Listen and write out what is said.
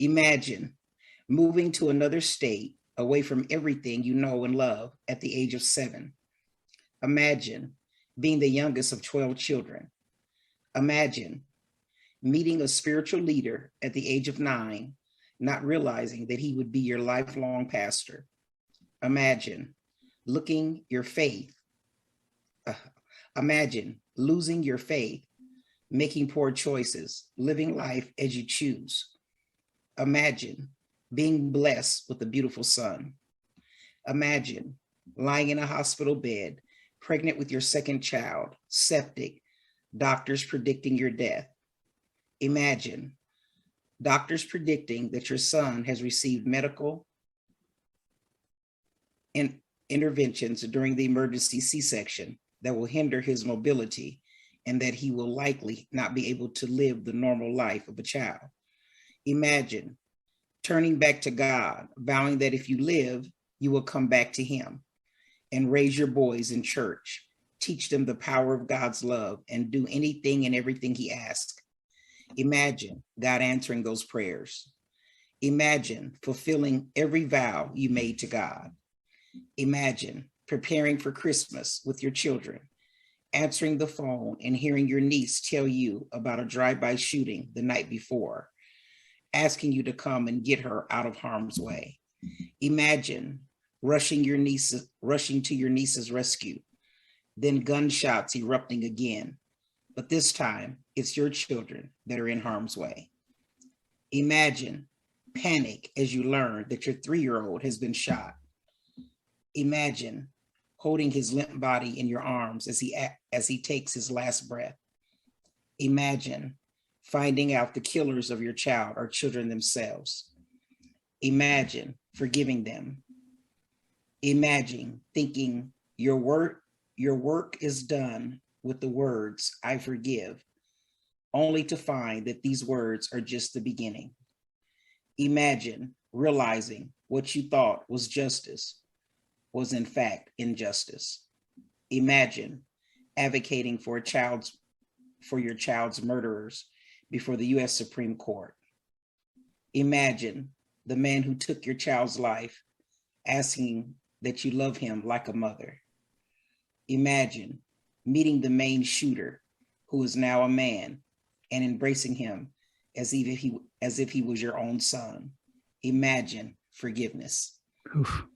Imagine moving to another state away from everything you know and love at the age of 7. Imagine being the youngest of 12 children. Imagine meeting a spiritual leader at the age of 9, not realizing that he would be your lifelong pastor. Imagine looking your faith. Imagine losing your faith, making poor choices, living life as you choose. Imagine being blessed with a beautiful son. Imagine lying in a hospital bed, pregnant with your second child, septic, doctors predicting your death. Imagine doctors predicting that your son has received medical interventions during the emergency C-section that will hinder his mobility and that he will likely not be able to live the normal life of a child. Imagine turning back to God, vowing that if you live, you will come back to him and raise your boys in church, teach them the power of God's love, and do anything and everything he asks. Imagine God answering those prayers. Imagine fulfilling every vow you made to God. Imagine preparing for Christmas with your children, answering the phone and hearing your niece tell you about a drive-by shooting the night before, asking you to come and get her out of harm's way. Imagine rushing to your niece's rescue, then gunshots erupting again, but this time it's your children that are in harm's way. Imagine panic as you learn that your 3-year-old has been shot. Imagine holding his limp body in your arms as he takes his last breath. Imagine finding out the killers of your child are children themselves. Imagine forgiving them. Imagine thinking your work is done with the words, "I forgive," only to find that these words are just the beginning. Imagine realizing what you thought was justice was in fact injustice. Imagine advocating for your child's murderers before the US Supreme Court. Imagine the man who took your child's life asking that you love him like a mother. Imagine meeting the main shooter, who is now a man, and embracing him as if he was your own son. Imagine forgiveness. Oof.